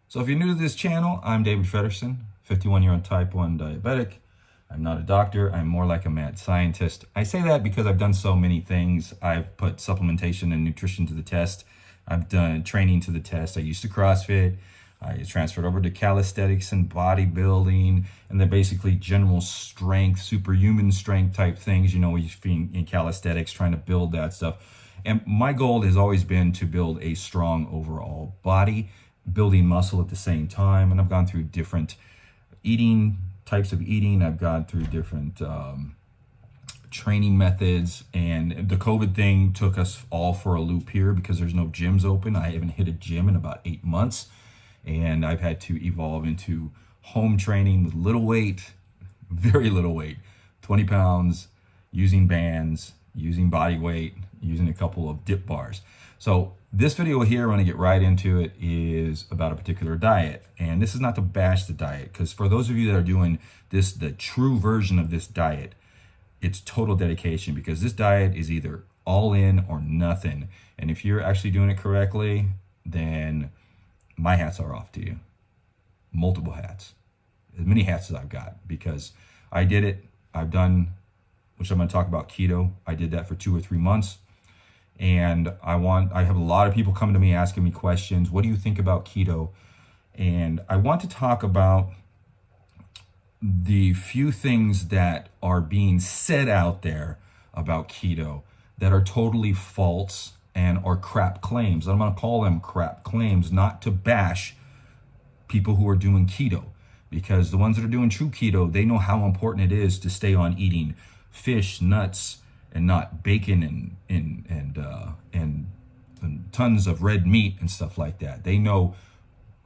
So if you're new to this channel, I'm David Feddersen, 51-year-old type 1 diabetic. I'm not a doctor, I'm more like a mad scientist. I say that because I've done so many things. I've put supplementation and nutrition to the test. I've done training to the test. I used to CrossFit. I transferred over to calisthenics and bodybuilding, and then basically general strength, superhuman strength type things, you know, when you're in calisthenics, trying to build that stuff. And my goal has always been to build a strong overall body, building muscle at the same time. And I've gone through different types of eating. I've gone through different training methods, and the COVID thing took us all for a loop here because there's no gyms open. I haven't hit a gym in about 8 months, and I've had to evolve into home training with little weight, very little weight, 20 pounds, using bands, using body weight, using a couple of dip bars. So this video here, I want to get right into it, is about a particular diet. And this is not to bash the diet, because for those of you that are doing this, the true version of this diet, it's total dedication, because this diet is either all in or nothing. And if you're actually doing it correctly, then my hats are off to you. Multiple hats. As many hats as I've got, because I did it. I've done, which I'm going to talk about, keto. I did that for 2 or 3 months. And I have a lot of people coming to me asking me questions. What do you think about keto? And I want to talk about the few things that are being said out there about keto that are totally false and are crap claims. I'm going to call them crap claims, not to bash people who are doing keto, because the ones that are doing true keto, they know how important it is to stay on eating fish, nuts, and not bacon and tons of red meat and stuff like that. They know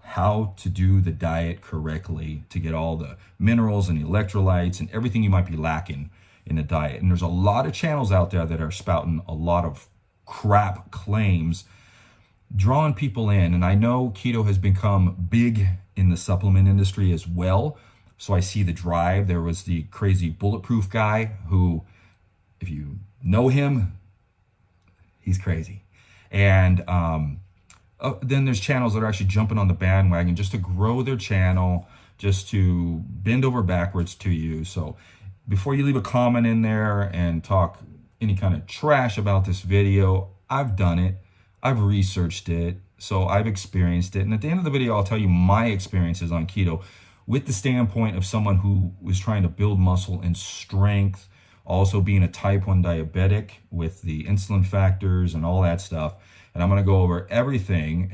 how to do the diet correctly to get all the minerals and electrolytes and everything you might be lacking in a diet. And there's a lot of channels out there that are spouting a lot of crap claims, drawing people in. And I know keto has become big in the supplement industry as well. So I see the drive. There was the crazy bulletproof guy who, if you know him, he's crazy. And then there's channels that are actually jumping on the bandwagon just to grow their channel, just to bend over backwards to you. So before you leave a comment in there and talk any kind of trash about this video, I've done it. I've researched it. So I've experienced it. And at the end of the video, I'll tell you my experiences on keto with the standpoint of someone who was trying to build muscle and strength, also being a type 1 diabetic with the insulin factors and all that stuff. And I'm going to go over everything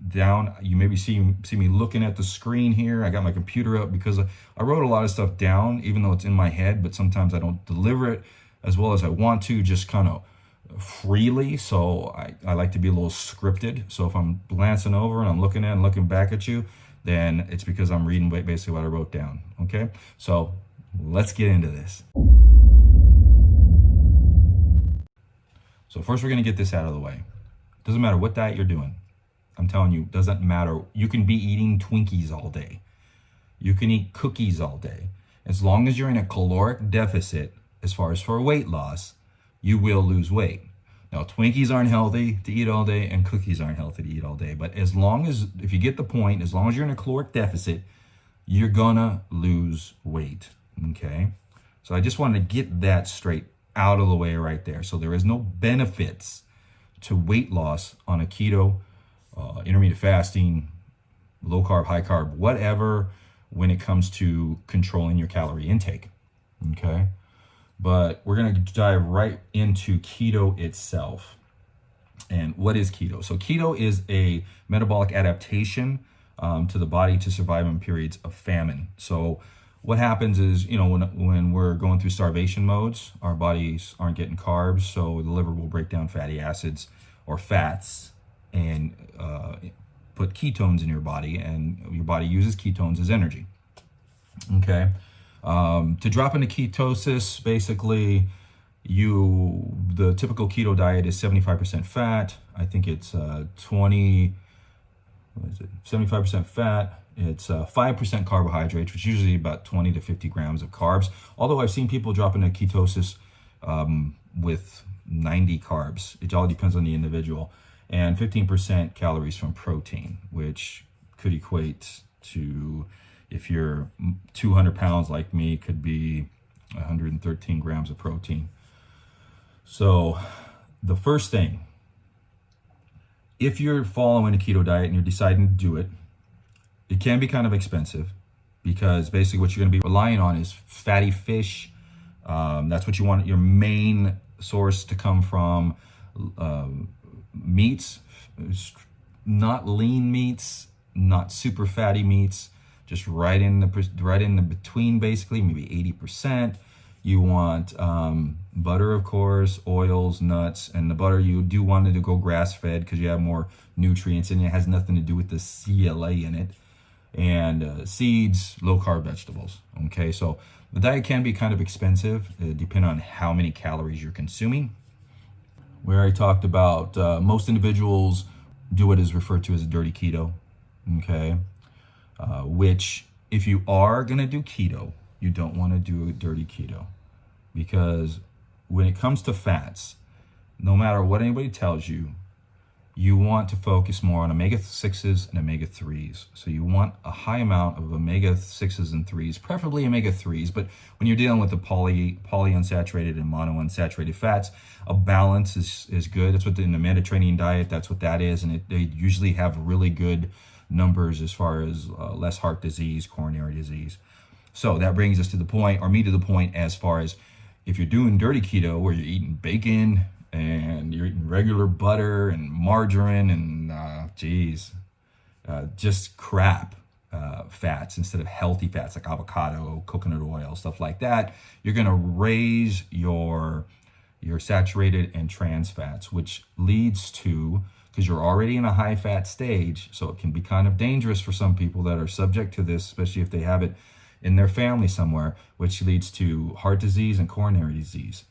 down. You maybe see me looking at the screen here. I got my computer up because I wrote a lot of stuff down, even though it's in my head, but sometimes I don't deliver it as well as I want to, just kind of freely. So I like to be a little scripted. So if I'm glancing over and I'm looking at and looking back at you, then it's because I'm reading basically what I wrote down. Okay, so let's get into this. So first we're going to get this out of the way. Doesn't matter what diet you're doing. I'm telling you, doesn't matter. You can be eating Twinkies all day. You can eat cookies all day. As long as you're in a caloric deficit, as far as for weight loss, you will lose weight. Now, Twinkies aren't healthy to eat all day and cookies aren't healthy to eat all day. But as long as, if you get the point, as long as you're in a caloric deficit, you're gonna lose weight, okay? So I just wanted to get that straight out of the way right there. So there is no benefits to weight loss on a keto, intermittent fasting, low carb, high carb, whatever, when it comes to controlling your calorie intake, okay? But we're gonna dive right into keto itself. And what is keto? So keto is a metabolic adaptation to the body to survive in periods of famine. So what happens is, you know, when we're going through starvation modes, our bodies aren't getting carbs, so the liver will break down fatty acids or fats and put ketones in your body, and your body uses ketones as energy. Okay, to drop into ketosis, basically, the typical keto diet is 75% fat. I think it's 75% fat. It's 5% carbohydrates, which is usually about 20 to 50 grams of carbs. Although I've seen people drop into ketosis with 90 carbs. It all depends on the individual. and 15% calories from protein, which could equate to, if you're 200 pounds like me, could be 113 grams of protein. So the first thing, if you're following a keto diet and you're deciding to do it, it can be kind of expensive, because basically what you're going to be relying on is fatty fish. That's what you want your main source to come from. Meats, not lean meats, not super fatty meats, just right in the between, basically, maybe 80%. You want butter, of course, oils, nuts, and the butter you do want it to go grass-fed because you have more nutrients in it. It has nothing to do with the CLA in it. And seeds, low-carb vegetables. Okay, so the diet can be kind of expensive, depending on how many calories you're consuming. We already talked about most individuals do what is referred to as a dirty keto. Okay, which, if you are gonna do keto, you don't want to do a dirty keto, because when it comes to fats, no matter what anybody tells you, you want to focus more on omega-6s and omega-3s. So you want a high amount of omega-6s and 3s, preferably omega-3s, but when you're dealing with the polyunsaturated and monounsaturated fats, a balance is good. That's what in the Mediterranean diet, that's what that is, and they usually have really good numbers as far as less heart disease, coronary disease. So that brings us to the point, or me to the point, as far as if you're doing dirty keto, where you're eating bacon, and you're eating regular butter and margarine and just crap fats instead of healthy fats like avocado, coconut oil, stuff like that, you're going to raise your saturated and trans fats, which leads to, because you're already in a high fat stage, so it can be kind of dangerous for some people that are subject to this, especially if they have it in their family somewhere, which leads to heart disease and coronary disease.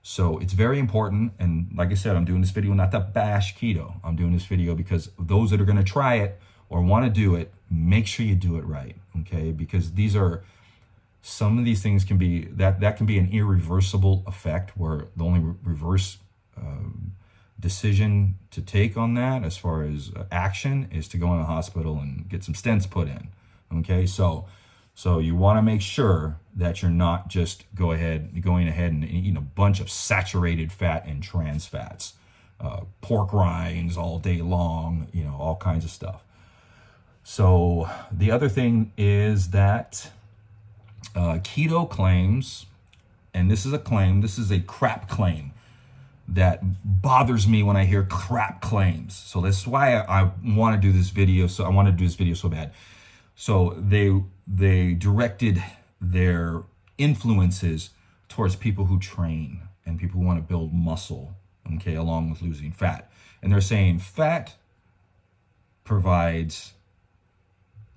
So it's very important, and like I said, I'm doing this video not to bash keto. I'm doing this video because those that are going to try it or want to do it, make sure you do it right, okay? Because some of these things can be, that can be an irreversible effect, where the only reverse decision to take on that, as far as action, is to go in the hospital and get some stents put in, okay? So you want to make sure that you're not just going ahead and eating a bunch of saturated fat and trans fats, pork rinds all day long, all kinds of stuff. So the other thing is that keto claims, and this is a crap claim that bothers me when I hear crap claims. So that's why I want to do this video. So I want to do this video so bad. So they directed their influences towards people who train and people who want to build muscle, okay, along with losing fat. And they're saying fat provides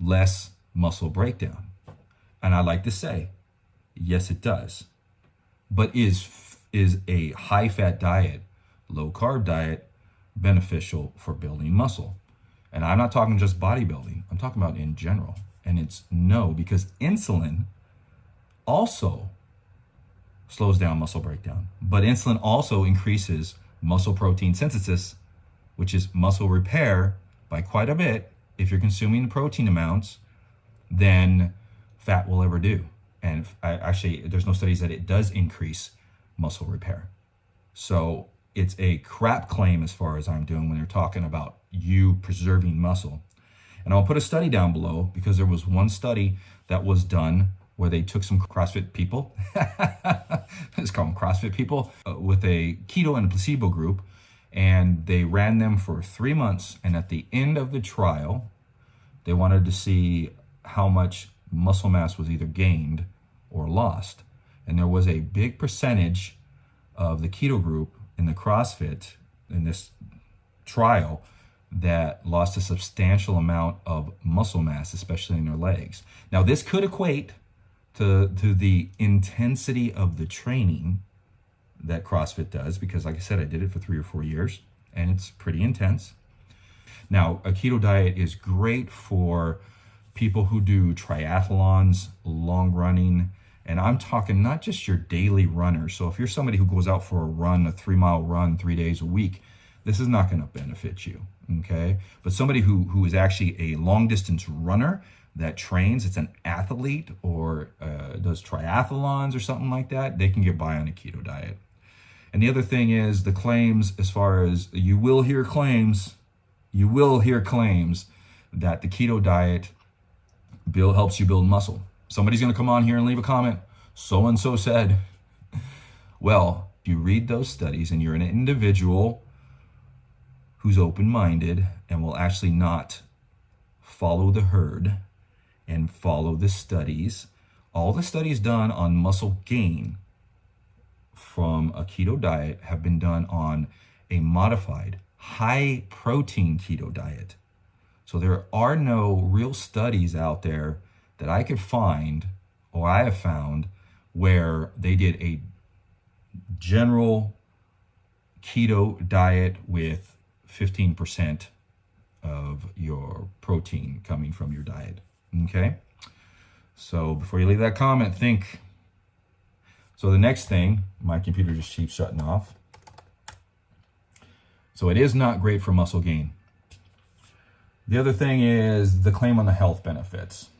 less muscle breakdown. And I like to say, yes, it does. But is a high fat diet, low carb diet, beneficial for building muscle? And I'm not talking just bodybuilding, I'm talking about in general. And it's no, because insulin also slows down muscle breakdown, but insulin also increases muscle protein synthesis, which is muscle repair, by quite a bit. If you're consuming the protein amounts, then fat will ever do. And actually, there's no studies that it does increase muscle repair. So it's a crap claim as far as I'm doing when they're talking about you preserving muscle. And I'll put a study down below, because there was one study that was done where they took some CrossFit people, let's call them CrossFit people, with a keto and a placebo group, and they ran them for 3 months. And at the end of the trial, they wanted to see how much muscle mass was either gained or lost. And there was a big percentage of the keto group in the CrossFit, in this trial, that lost a substantial amount of muscle mass, especially in their legs. Now, this could equate to the intensity of the training that CrossFit does, because like I said, I did it for 3 or 4 years, and it's pretty intense. Now, a keto diet is great for people who do triathlons, long running, and I'm talking not just your daily runner. So if you're somebody who goes out for a run, a 3-mile run 3 days a week, this is not going to benefit you, okay? But somebody who is actually a long distance runner that trains, it's an athlete or does triathlons or something like that, they can get by on a keto diet. And the other thing is the claims, as far as you will hear claims that the keto diet helps you build muscle. Somebody's going to come on here and leave a comment, so-and-so said. Well, if you read those studies and you're an individual who's open-minded and will actually not follow the herd and follow the studies, all the studies done on muscle gain from a keto diet have been done on a modified, high-protein keto diet. So there are no real studies out there that I could find, or I have found, where they did a general keto diet with 15% of your protein coming from your diet. Okay? So before you leave that comment, think. So the next thing, my computer just keeps shutting off. So it is not great for muscle gain. The other thing is the claim on the health benefits.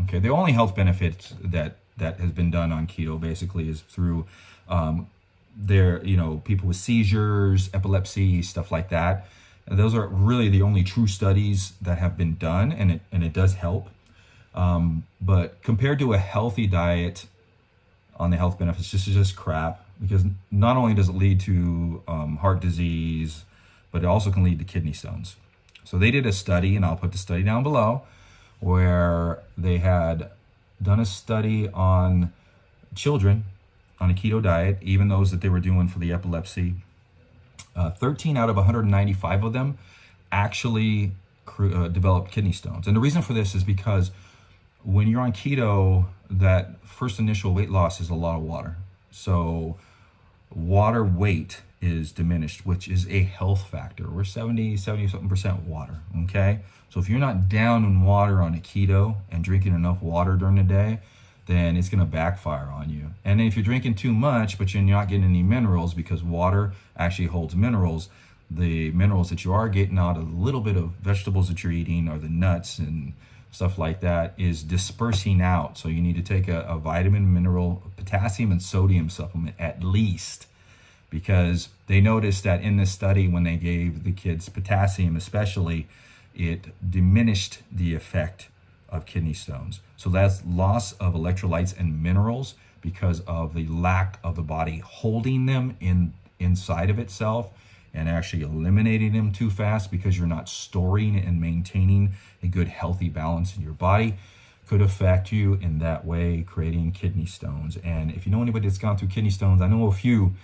Okay, the only health benefits that has been done on keto basically is through people with seizures, epilepsy, stuff like that. And those are really the only true studies that have been done, and it does help. But compared to a healthy diet on the health benefits, this is just crap, because not only does it lead to heart disease, but it also can lead to kidney stones. So they did a study, and I'll put the study down below, where they had done a study on children on a keto diet, even those that they were doing for the epilepsy. 13 out of 195 of them actually developed kidney stones. And the reason for this is because when you're on keto, that first initial weight loss is a lot of water. So water weight is diminished, which is a health factor. We're 70-something% water, okay? So if you're not down in water on a keto and drinking enough water during the day, then it's gonna backfire on you. And then if you're drinking too much, but you're not getting any minerals, because water actually holds minerals, the minerals that you are getting out of the little bit of vegetables that you're eating, or the nuts and stuff like that, is dispersing out. So you need to take a vitamin, mineral, potassium, and sodium supplement at least, because they noticed that in this study, when they gave the kids potassium especially, it diminished the effect of kidney stones. So that's loss of electrolytes and minerals because of the lack of the body holding them inside of itself and actually eliminating them too fast, because you're not storing and maintaining a good healthy balance in your body. Could affect you in that way, creating kidney stones. And if you know anybody that's gone through kidney stones, I know a few,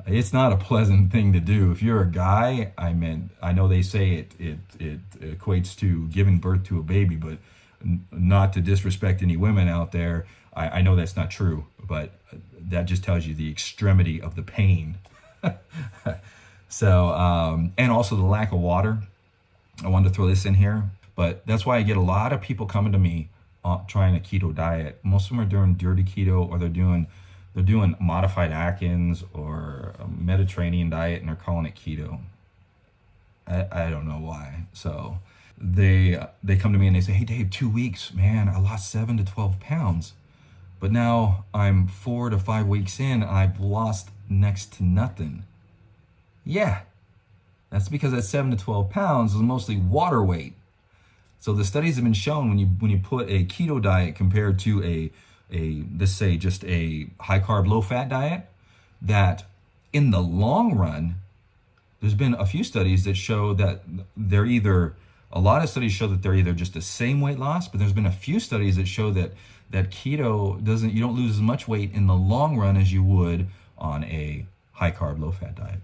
it's not a pleasant thing to do. If you're a guy, I know they say it equates to giving birth to a baby, but not to disrespect any women out there, I know that's not true, but that just tells you the extremity of the pain. So, and also the lack of water. I wanted to throw this in here, but that's why I get a lot of people coming to me trying a keto diet. Most of them are doing dirty keto, or they're doing modified Atkins or a Mediterranean diet, and they're calling it keto. I don't know why. So they come to me and they say, "Hey Dave, 2 weeks, man, I lost 7 to 12 pounds. But now I'm 4 to 5 weeks in, I've lost next to nothing." Yeah, that's because that 7 to 12 pounds is mostly water weight. So the studies have been shown when you put a keto diet compared to a let's say just a high carb, low fat diet, that in the long run, there's been a few studies that show that a lot of studies show that they're either just the same weight loss, but there's been a few studies that show that keto you don't lose as much weight in the long run as you would on a high carb, low fat diet.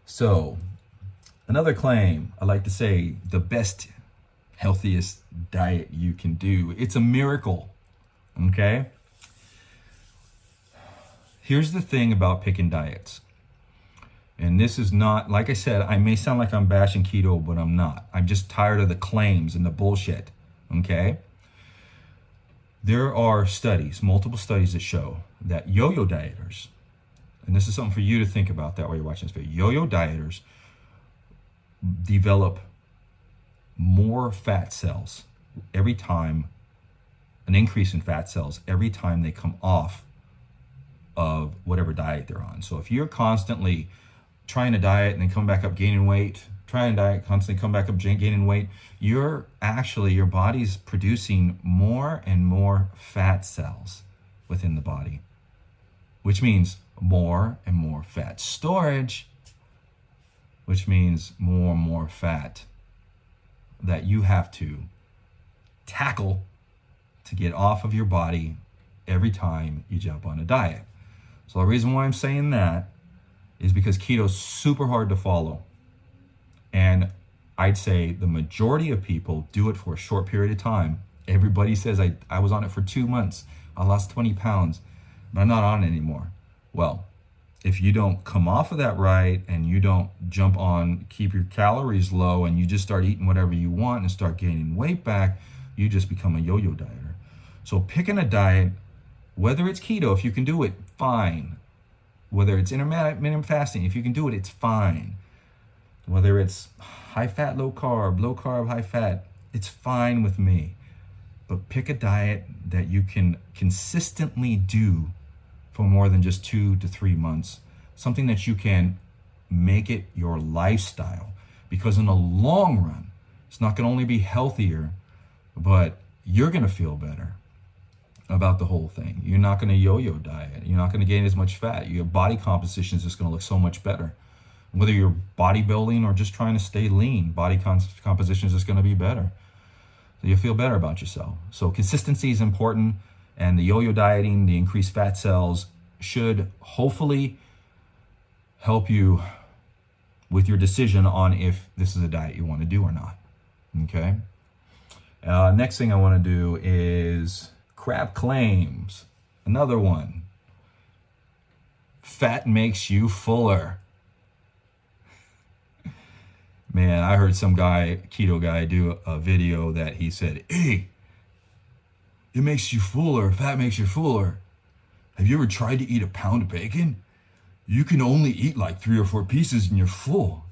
So another claim, I like to say, the best, healthiest diet you can do. It's a miracle, okay? Here's the thing about picking diets. And this is not, like I said, I may sound like I'm bashing keto, but I'm not. I'm just tired of the claims and the bullshit, okay? There are studies, multiple studies that show that yo-yo dieters, and this is something for you to think about that while you're watching this video, yo-yo dieters develop more fat cells every time, an increase in fat cells every time they come off of whatever diet they're on. So if you're constantly trying to diet and then come back up gaining weight, trying to diet, constantly come back up gaining weight, your body's producing more and more fat cells within the body, which means more and more fat storage, which means more and more fat that you have to tackle to get off of your body every time you jump on a diet. So the reason why I'm saying that is because keto is super hard to follow. And I'd say the majority of people do it for a short period of time. Everybody says, I was on it for 2 months. I lost 20 pounds, but I'm not on it anymore. Well, if you don't come off of that right and you don't jump on, keep your calories low, and you just start eating whatever you want and start gaining weight back, you just become a yo-yo dieter. So picking a diet, whether it's keto, if you can do it, fine. Whether it's intermittent fasting, if you can do it, it's fine. Whether it's high fat, low carb, high fat, it's fine with me. But pick a diet that you can consistently do for more than just 2 to 3 months. Something that you can make it your lifestyle. Because in the long run, it's not going to only be healthier, but you're going to feel better about the whole thing. You're not going to yo-yo diet. You're not going to gain as much fat. Your body composition is just going to look so much better. Whether you're bodybuilding or just trying to stay lean, body composition is just going to be better. So you'll feel better about yourself. So consistency is important, and the yo-yo dieting, the increased fat cells, should hopefully help you with your decision on if this is a diet you want to do or not. Okay? Next thing I want to do is crap claims. Another one. Fat makes you fuller. Man, I heard some guy, keto guy, do a video that he said, hey, it makes you fuller. Fat makes you fuller. Have you ever tried to eat a pound of bacon? You can only eat like 3 or 4 pieces and you're full.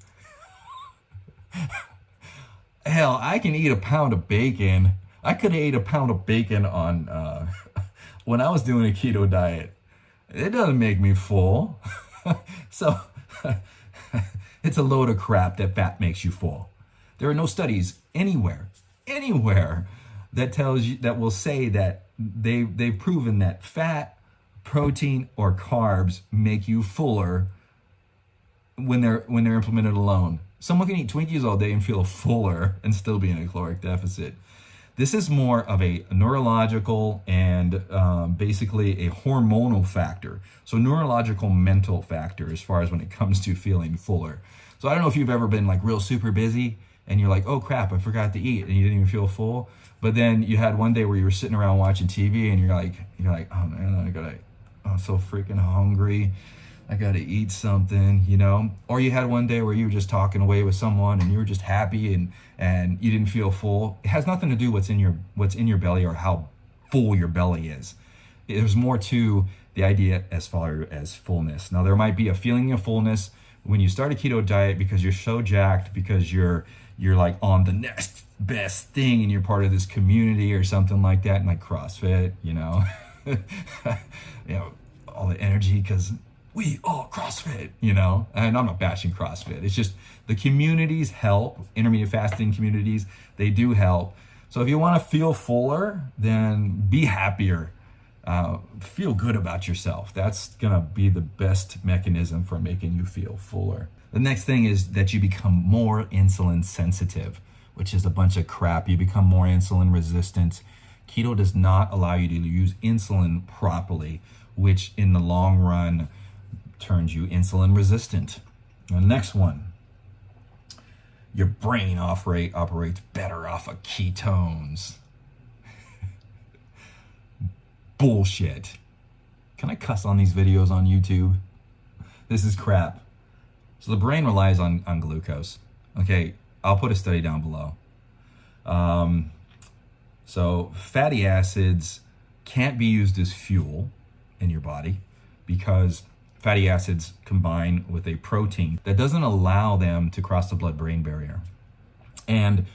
Hell, I can eat a pound of bacon. I could have ate a pound of bacon on when I was doing a keto diet. It doesn't make me full. So it's a load of crap that fat makes you full. There are no studies anywhere that tells you, that will say that they've proven that fat, protein, or carbs make you fuller when they're implemented alone. Someone can eat Twinkies all day and feel fuller and still be in a caloric deficit. This is more of a neurological and basically a hormonal factor. So neurological mental factor as far as when it comes to feeling fuller. So I don't know if you've ever been like real super busy and you're like, oh crap, I forgot to eat, and you didn't even feel full. But then you had one day where you were sitting around watching TV and you're like, oh man, I'm so freaking hungry. I gotta eat something, you know? Or you had one day where you were just talking away with someone and you were just happy and you didn't feel full. It has nothing to do what's in your belly or how full your belly is. There's more to the idea as far as fullness. Now there might be a feeling of fullness when you start a keto diet because you're so jacked, because you're like on the next best thing and you're part of this community or something like that, like CrossFit, you know? You know, all the energy because we all CrossFit, you know, and I'm not bashing CrossFit. It's just the communities help. Intermittent fasting communities, they do help. So if you want to feel fuller, then be happier. Feel good about yourself. That's going to be the best mechanism for making you feel fuller. The next thing is that you become more insulin sensitive, which is a bunch of crap. You become more insulin resistant. Keto does not allow you to use insulin properly, which in the long run turns you insulin resistant. The next one, your brain operates better off of ketones. Bullshit. Can I cuss on these videos on YouTube? This is crap. So the brain relies on glucose. Okay, I'll put a study down below. So fatty acids can't be used as fuel in your body because fatty acids combine with a protein that doesn't allow them to cross the blood-brain barrier. And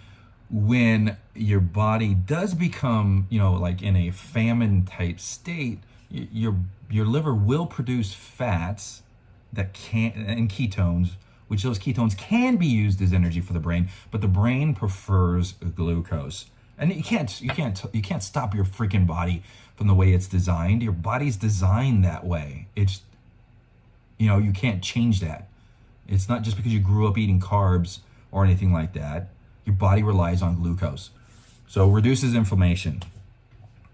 when your body does become, like in a famine type state, your liver will produce fats and ketones, which those ketones can be used as energy for the brain, but the brain prefers glucose. And you can't stop your freaking body from the way it's designed. Your body's designed that way. It's, you can't change that. It's not just because you grew up eating carbs or anything like that. Your body relies on glucose. So it reduces inflammation.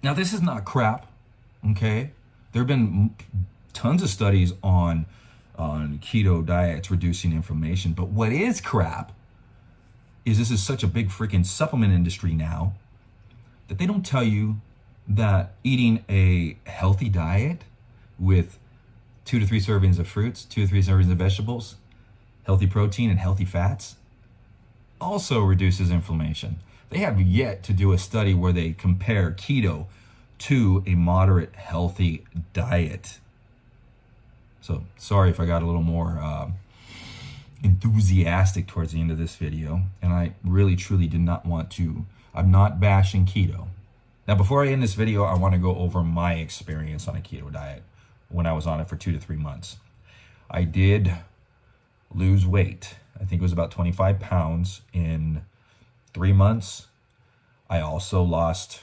Now, this is not crap, okay? There have been tons of studies on keto diets reducing inflammation, but what is crap is this is such a big freaking supplement industry now that they don't tell you that eating a healthy diet with 2 to 3 servings of fruits, 2 to 3 servings of vegetables, healthy protein and healthy fats also reduces inflammation. They have yet to do a study where they compare keto to a moderate healthy diet. So sorry if I got a little more enthusiastic towards the end of this video, and I really truly did not want to. I'm not bashing keto. Now, before I end this video, I want to go over my experience on a keto diet when I was on it for 2 to 3 months. I did lose weight. I think it was about 25 pounds in 3 months. I also lost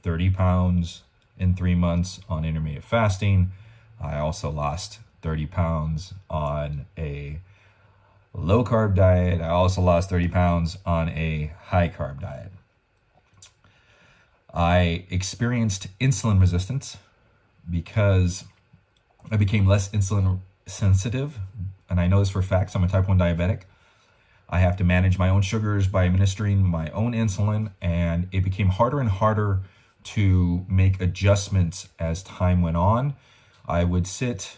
30 pounds in 3 months on intermittent fasting. I also lost 30 pounds on a low carb diet. I also lost 30 pounds on a high carb diet. I experienced insulin resistance because I became less insulin sensitive. And I know this for a fact, so I'm a type 1 diabetic. I have to manage my own sugars by administering my own insulin, and it became harder and harder to make adjustments as time went on. I would sit,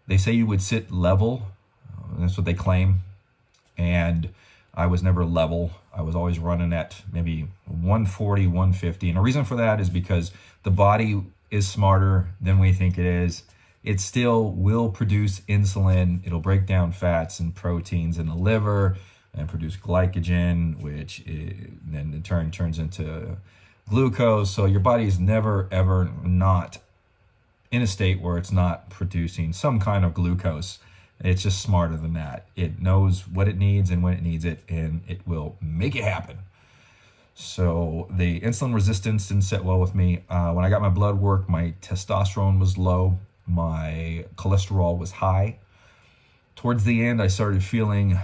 they say you would sit level, that's what they claim, and I was never level. I was always running at maybe 140, 150, and the reason for that is because the body is smarter than we think it is. It still will produce insulin. It'll break down fats and proteins in the liver and produce glycogen, which then in turn turns into glucose. So your body is never, ever not in a state where it's not producing some kind of glucose. It's just smarter than that. It knows what it needs and when it needs it, and it will make it happen. So the insulin resistance didn't sit well with me. When I got my blood work, my testosterone was low. My cholesterol was high. Towards the end, I started feeling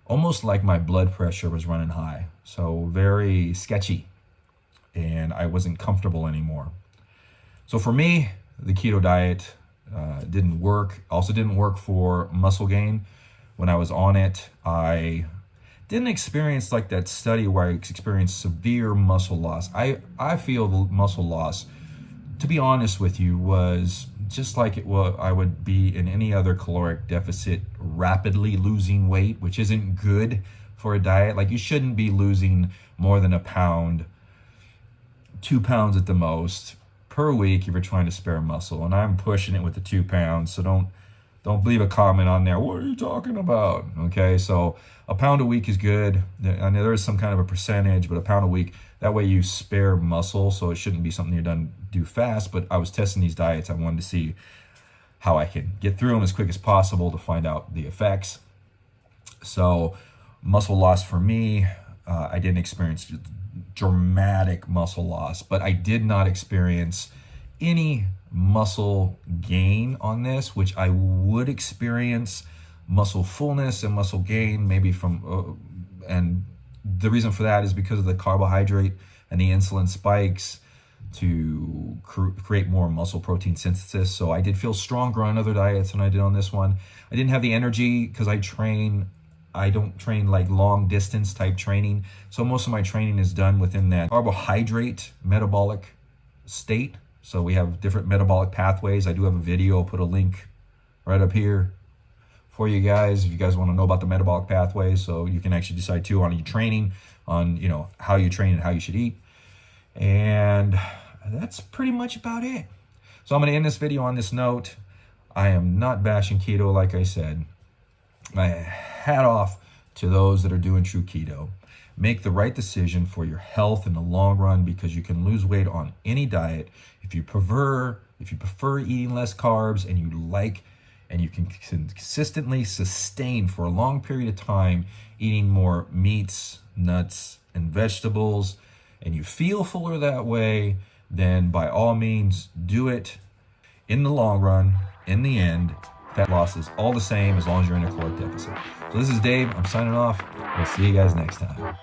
almost like my blood pressure was running high. So very sketchy, and I wasn't comfortable anymore. So for me, the keto diet didn't work. Also didn't work for muscle gain. When I was on it, I didn't experience like that study where I experienced severe muscle loss. I feel the muscle loss, to be honest with you, was just like I would be in any other caloric deficit, rapidly losing weight, which isn't good for a diet. Like, you shouldn't be losing more than 1 pound, 2 pounds at the most per week if you're trying to spare muscle. And I'm pushing it with the 2 pounds, so don't leave a comment on there. What are you talking about? Okay, so 1 pound a week is good. I know there is some kind of a percentage, but 1 pound a week, that way you spare muscle, so it shouldn't be something you're do fast. But I was testing these diets. I wanted to see how I can get through them as quick as possible to find out the effects. So muscle loss for me, I didn't experience dramatic muscle loss, but I did not experience any muscle gain on this, which I would experience muscle fullness and muscle gain maybe from, and the reason for that is because of the carbohydrate and the insulin spikes to create more muscle protein synthesis. So I did feel stronger on other diets than I did on this one. I didn't have the energy because I don't train like long distance type training. So most of my training is done within that carbohydrate metabolic state. So we have different metabolic pathways. I do have a video. I'll put a link right up here for you guys if you guys want to know about the metabolic pathways, so you can actually decide too on your training, on how you train and how you should eat. And that's pretty much about it. So I'm going to end this video on this note. I am not bashing keto, like I said. My hat off to those that are doing true keto. Make the right decision for your health in the long run, because you can lose weight on any diet. If you prefer eating less carbs and you can consistently sustain for a long period of time eating more meats, nuts, and vegetables, and you feel fuller that way, then by all means do it. In the long run, in the end, fat loss is all the same as long as you're in a caloric deficit. So this is Dave. I'm signing off. We'll see you guys next time.